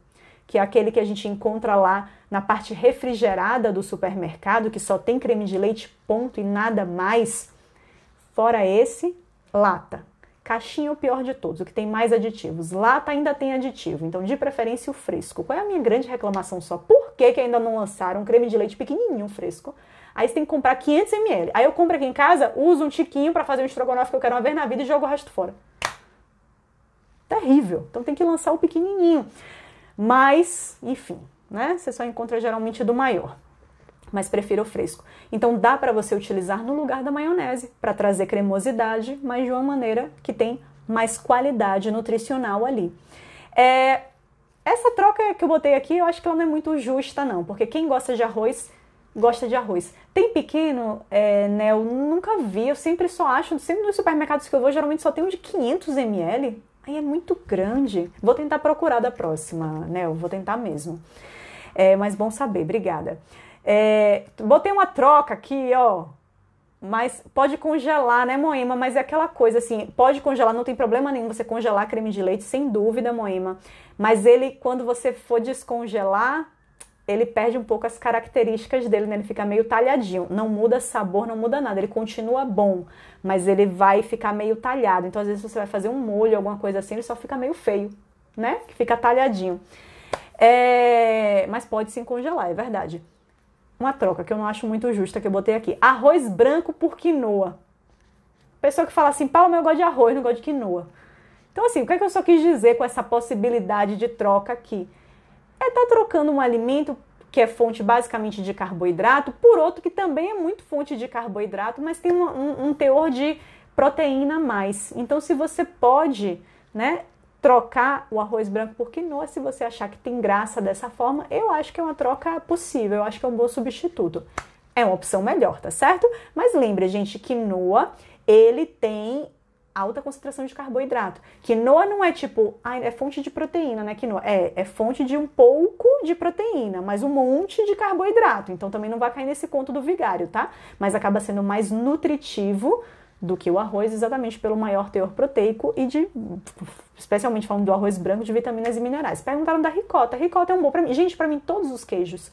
que é aquele que a gente encontra lá na parte refrigerada do supermercado, que só tem creme de leite, ponto, e nada mais. Fora esse, lata. Caixinha é o pior de todos, o que tem mais aditivos. Lata ainda tem aditivo, então de preferência o fresco. Qual é a minha grande reclamação só? Por que ainda não lançaram um creme de leite pequenininho fresco? Aí você tem que comprar 500 ml. Aí eu compro aqui em casa, uso um tiquinho para fazer um estrogonofe que eu quero uma vez na vida e jogo o resto fora. Terrível. Então tem que lançar o pequenininho. Mas, enfim, né? Você só encontra geralmente do maior. Mas prefiro o fresco. Então dá para você utilizar no lugar da maionese para trazer cremosidade, mas de uma maneira que tem mais qualidade nutricional ali. Essa troca que eu botei aqui, eu acho que ela não é muito justa não, porque quem gosta de arroz, gosta de arroz. Tem pequeno, né, eu nunca vi, eu sempre só acho, sempre nos supermercados que eu vou, geralmente só tem um de 500 ml. Aí é muito grande. Vou tentar procurar da próxima, né? Eu vou tentar mesmo. Mas bom saber, obrigada. Botei uma troca aqui, ó. Mas pode congelar, né, Moema? Mas é aquela coisa assim, pode congelar, não tem problema nenhum você congelar creme de leite, sem dúvida, Moema. Mas ele, quando você for descongelar, ele perde um pouco as características dele, né? Ele fica meio talhadinho. Não muda sabor, não muda nada. Ele continua bom, mas ele vai ficar meio talhado. Então, às vezes, você vai fazer um molho, alguma coisa assim, ele só fica meio feio, né? Que fica talhadinho. Mas pode sim congelar, é verdade. Uma troca que eu não acho muito justa que eu botei aqui. Arroz branco por quinoa. Pessoa que fala assim, Paulo, eu gosto de arroz, não gosto de quinoa. Então, assim, o que é que eu só quis dizer com essa possibilidade de troca aqui? Tá trocando um alimento que é fonte basicamente de carboidrato por outro que também é muito fonte de carboidrato, mas tem um teor de proteína a mais. Então, se você pode, né, trocar o arroz branco por quinoa, se você achar que tem graça dessa forma, eu acho que é uma troca possível, eu acho que é um bom substituto. É uma opção melhor, tá certo? Mas lembre, gente, quinoa, ele tem alta concentração de carboidrato. Quinoa não é tipo, é fonte de proteína, né, quinoa? É fonte de um pouco de proteína, mas um monte de carboidrato. Então também não vai cair nesse conto do vigário, tá? Mas acaba sendo mais nutritivo do que o arroz, exatamente pelo maior teor proteico e especialmente falando do arroz branco, de vitaminas e minerais. Perguntaram da ricota. Ricota é um bom pra mim. Gente, pra mim todos os queijos,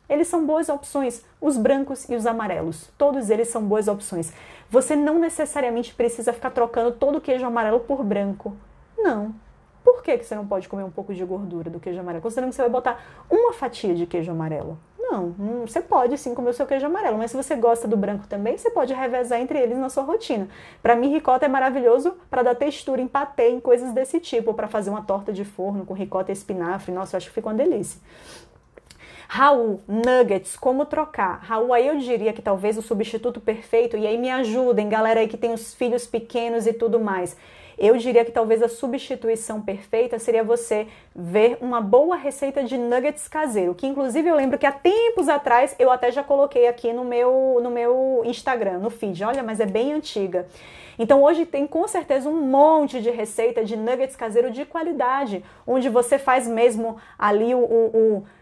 eles são boas opções, os brancos e os amarelos. Todos eles são boas opções. Você não necessariamente precisa ficar trocando todo o queijo amarelo por branco. Não. Por que você não pode comer um pouco de gordura do queijo amarelo? Considerando que você vai botar uma fatia de queijo amarelo. Não, você pode sim comer o seu queijo amarelo, mas se você gosta do branco também, você pode revezar entre eles na sua rotina. Para mim, ricota é maravilhoso para dar textura em patê, em coisas desse tipo, ou para fazer uma torta de forno com ricota e espinafre. Nossa, eu acho que fica uma delícia. Raul, nuggets, como trocar? Raul, aí eu diria que talvez o substituto perfeito, e aí me ajudem, galera aí que tem os filhos pequenos e tudo mais. Eu diria que talvez a substituição perfeita seria você ver uma boa receita de nuggets caseiro, que inclusive eu lembro que há tempos atrás eu até já coloquei aqui no meu Instagram, no feed, olha, mas é bem antiga. Então hoje tem com certeza um monte de receita de nuggets caseiro de qualidade, onde você faz mesmo ali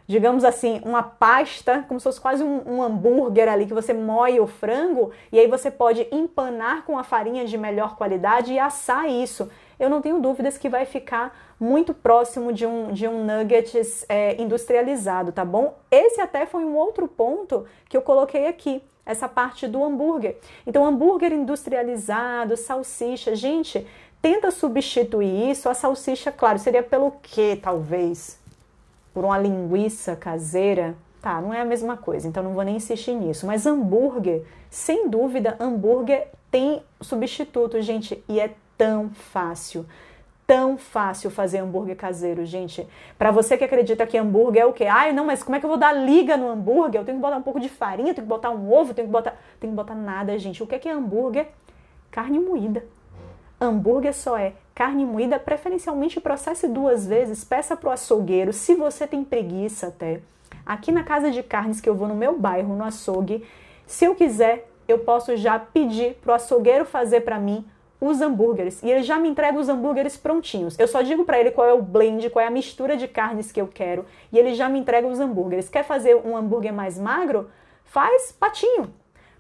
digamos assim, uma pasta, como se fosse quase um hambúrguer ali, que você moe o frango, e aí você pode empanar com a farinha de melhor qualidade e assar isso. Eu não tenho dúvidas que vai ficar muito próximo de um nuggets industrializado, tá bom? Esse até foi um outro ponto que eu coloquei aqui, essa parte do hambúrguer. Então, hambúrguer industrializado, salsicha, gente, tenta substituir isso. A salsicha, claro, seria pelo quê, talvez? Por uma linguiça caseira, tá, não é a mesma coisa, então não vou nem insistir nisso. Mas hambúrguer, sem dúvida, hambúrguer tem substituto, gente, e é tão fácil fazer hambúrguer caseiro, gente. Pra você que acredita que hambúrguer é o quê? Ai, não, mas como é que eu vou dar liga no hambúrguer? Eu tenho que botar um pouco de farinha, eu tenho que botar um ovo, eu tenho que botar nada, gente. O que é hambúrguer? Carne moída. Hambúrguer só é carne moída, preferencialmente processe 2 vezes, peça pro açougueiro, se você tem preguiça até. Aqui na casa de carnes que eu vou no meu bairro, no açougue, se eu quiser, eu posso já pedir pro açougueiro fazer para mim os hambúrgueres. E ele já me entrega os hambúrgueres prontinhos. Eu só digo para ele qual é o blend, qual é a mistura de carnes que eu quero, e ele já me entrega os hambúrgueres. Quer fazer um hambúrguer mais magro? Faz patinho.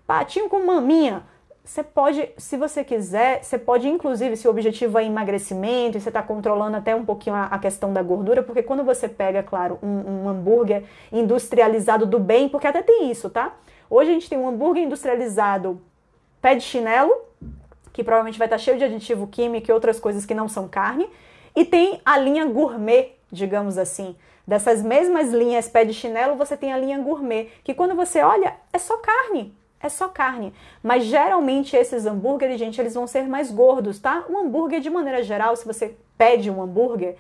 Patinho com maminha. Você pode, se você quiser, você pode inclusive, se o objetivo é emagrecimento e você está controlando até um pouquinho a questão da gordura, porque quando você pega, claro, um hambúrguer industrializado do bem, porque até tem isso, tá? Hoje a gente tem um hambúrguer industrializado pé de chinelo, que provavelmente vai estar cheio de aditivo químico e outras coisas que não são carne, e tem a linha gourmet, digamos assim. Dessas mesmas linhas pé de chinelo, você tem a linha gourmet, que quando você olha, é só carne. É só carne, mas geralmente esses hambúrgueres, gente, eles vão ser mais gordos, tá? Um hambúrguer, de maneira geral, se você pede um hambúrguer,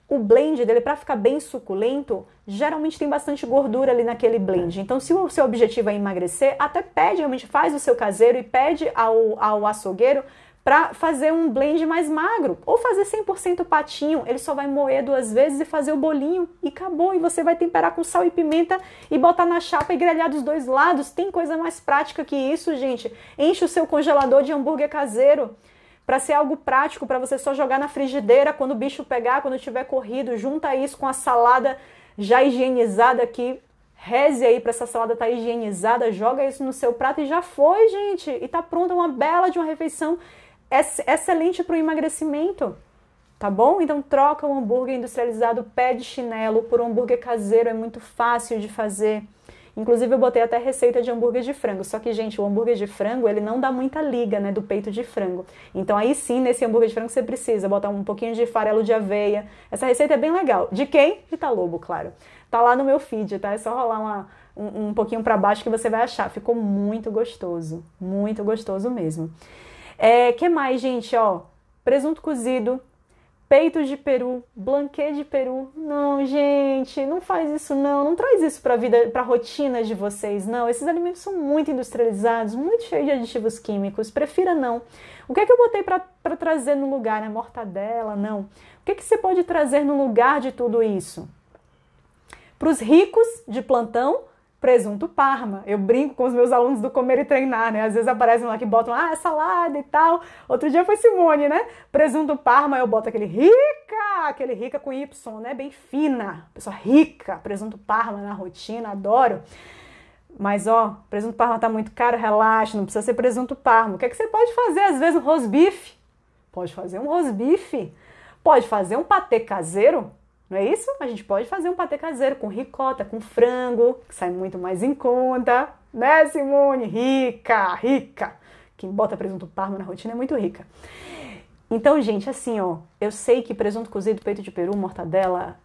o blend dele, para ficar bem suculento, geralmente tem bastante gordura ali naquele blend. Então, se o seu objetivo é emagrecer, até pede, realmente faz o seu caseiro e pede ao açougueiro para fazer um blend mais magro, ou fazer 100% patinho, ele só vai moer 2 vezes e fazer o bolinho e acabou, e você vai temperar com sal e pimenta e botar na chapa e grelhar dos 2 lados. Tem coisa mais prática que isso, gente. Enche o seu congelador de hambúrguer caseiro, para ser algo prático, para você só jogar na frigideira quando o bicho pegar, quando tiver corrido, junta isso com a salada já higienizada aqui, reze aí para essa salada estar higienizada, joga isso no seu prato e já foi, gente, e tá pronta uma bela de uma refeição excelente para o emagrecimento, tá bom? Então troca o hambúrguer industrializado pé de chinelo por um hambúrguer caseiro, é muito fácil de fazer. Inclusive eu botei até receita de hambúrguer de frango, só que, gente, o hambúrguer de frango, ele não dá muita liga, né, do peito de frango. Então aí sim, nesse hambúrguer de frango você precisa botar um pouquinho de farelo de aveia. Essa receita é bem legal. De quem? Rita Lobo, claro. Tá lá no meu feed, tá? É só rolar um pouquinho para baixo que você vai achar. Ficou muito gostoso mesmo. Que mais, gente? Ó, presunto cozido, peito de peru, blanquê de peru. Não, gente, não faz isso não. Não traz isso para a vida, para a rotina de vocês, não. Esses alimentos são muito industrializados, muito cheios de aditivos químicos. Prefira não. O que é que eu botei para trazer no lugar, né? Mortadela, não. O que é que você pode trazer no lugar de tudo isso? Para os ricos de plantão, presunto Parma. Eu brinco com os meus alunos do Comer e Treinar, né? Às vezes aparecem lá que botam, é salada e tal. Outro dia foi Simone, né? Presunto Parma, eu boto aquele rica com Y, né? Bem fina. Pessoa rica, presunto Parma na rotina, adoro. Mas, ó, presunto Parma tá muito caro, relaxa, não precisa ser presunto Parma. O que é que você pode fazer? Às vezes um rosbife. Pode fazer um rosbife. Pode fazer um patê caseiro. Não é isso? A gente pode fazer um patê caseiro com ricota, com frango, que sai muito mais em conta, né, Simone? Rica. Quem bota presunto Parma na rotina é muito rica. Então, gente, assim, ó, eu sei que presunto cozido, peito de peru, mortadela,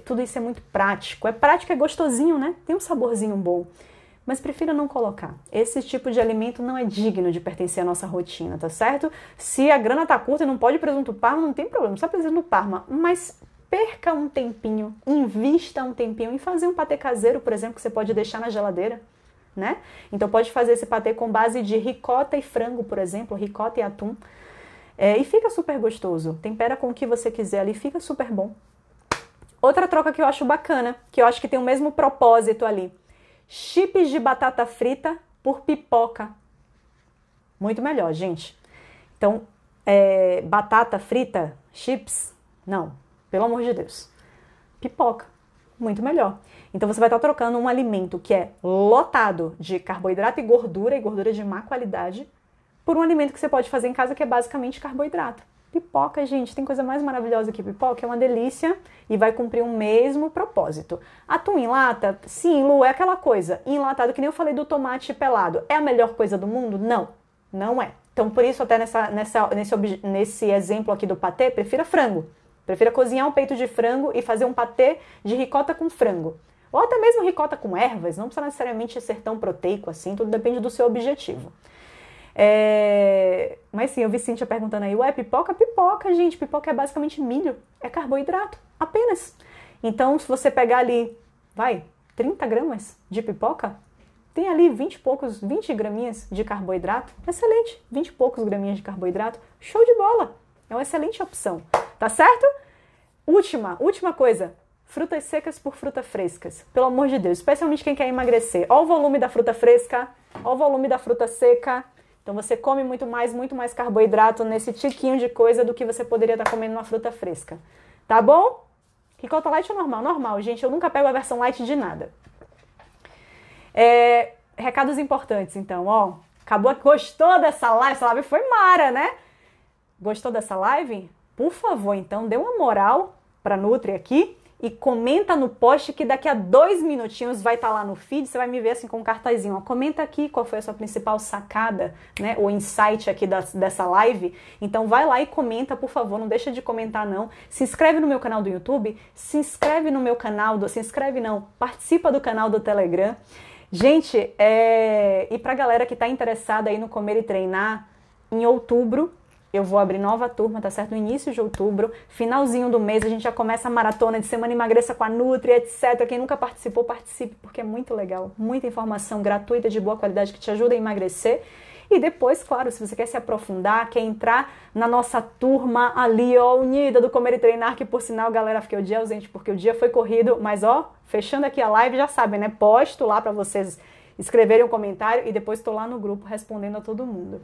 tudo isso é muito prático. É prático, é gostosinho, né? Tem um saborzinho bom. Mas prefira não colocar. Esse tipo de alimento não é digno de pertencer à nossa rotina, tá certo? Se a grana tá curta e não pode presunto Parma, não tem problema, só presunto Parma. Mas perca um tempinho, invista um tempinho em fazer um patê caseiro, por exemplo, que você pode deixar na geladeira, né? Então pode fazer esse patê com base de ricota e frango, por exemplo, ricota e atum. E fica super gostoso. Tempera com o que você quiser ali, fica super bom. Outra troca que eu acho bacana, que eu acho que tem o mesmo propósito ali. Chips de batata frita por pipoca. Muito melhor, gente. Então, batata frita, chips, não. Pelo amor de Deus. Pipoca, muito melhor. Então você vai estar trocando um alimento que é lotado de carboidrato e gordura de má qualidade, por um alimento que você pode fazer em casa que é basicamente carboidrato. Pipoca, gente, tem coisa mais maravilhosa que pipoca, é uma delícia e vai cumprir o mesmo propósito. Atum em lata, sim, Lu, é aquela coisa, enlatado, que nem eu falei do tomate pelado. É a melhor coisa do mundo? Não, não é. Então por isso até nesse exemplo aqui do patê, prefira frango. Prefira cozinhar um peito de frango e fazer um patê de ricota com frango. Ou até mesmo ricota com ervas, não precisa necessariamente ser tão proteico assim, tudo depende do seu objetivo. Mas sim, eu vi Cíntia perguntando aí, ué, pipoca? Pipoca, gente, pipoca é basicamente milho, é carboidrato, apenas. Então, se você pegar ali, 30 gramas de pipoca, tem ali 20 graminhas de carboidrato, excelente, 20 e poucos graminhas de carboidrato, show de bola, é uma excelente opção, tá certo? Última coisa, frutas secas por frutas frescas, pelo amor de Deus, especialmente quem quer emagrecer, ó o volume da fruta fresca, ó o volume da fruta seca. Então você come muito mais carboidrato nesse tiquinho de coisa do que você poderia estar comendo numa fruta fresca. Tá bom? Ricota light ou normal? Normal, gente. Eu nunca pego a versão light de nada. Recados importantes, então. Ó, acabou. Gostou dessa live? Essa live foi mara, né? Gostou dessa live? Por favor, então, dê uma moral pra Nutri aqui e comenta no post que daqui a 2 minutinhos vai estar lá no feed, você vai me ver assim com um cartazinho, ó, comenta aqui qual foi a sua principal sacada, né, o insight aqui dessa live. Então vai lá e comenta, por favor, não deixa de comentar não. Se inscreve no meu canal do YouTube, se inscreve no meu canal, participa do canal do Telegram. Gente, e pra galera que tá interessada aí no Comer e Treinar, em outubro, eu vou abrir nova turma, tá certo? No início de outubro, finalzinho do mês, a gente já começa a maratona de Semana Emagreça com a Nutri, etc. Quem nunca participou, participe, porque é muito legal. Muita informação gratuita, de boa qualidade, que te ajuda a emagrecer. E depois, claro, se você quer se aprofundar, quer entrar na nossa turma ali, ó, unida do Comer e Treinar, que por sinal, galera, fiquei o dia ausente, porque o dia foi corrido, mas ó, fechando aqui a live, já sabem, né? Posto lá pra vocês escreverem um comentário e depois tô lá no grupo respondendo a todo mundo.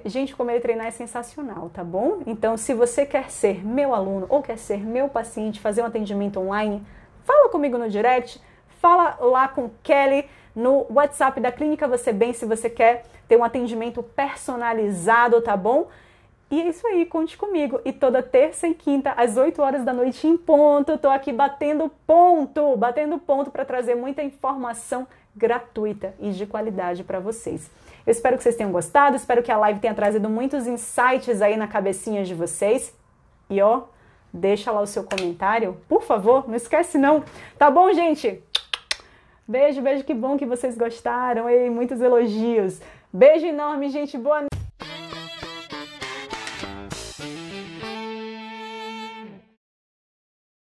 Gente, Comer e Treinar é sensacional, tá bom? Então, se você quer ser meu aluno ou quer ser meu paciente, fazer um atendimento online, fala comigo no direct, fala lá com Kelly no WhatsApp da Clínica Você Bem, se você quer ter um atendimento personalizado, tá bom? E é isso aí, conte comigo. E toda terça e quinta, às 8 horas da noite em ponto, tô aqui batendo ponto para trazer muita informação gratuita e de qualidade para vocês. Eu espero que vocês tenham gostado, espero que a live tenha trazido muitos insights aí na cabecinha de vocês. E ó, deixa lá o seu comentário, por favor, não esquece não. Tá bom, gente? Beijo, que bom que vocês gostaram, e muitos elogios. Beijo enorme, gente, boa noite.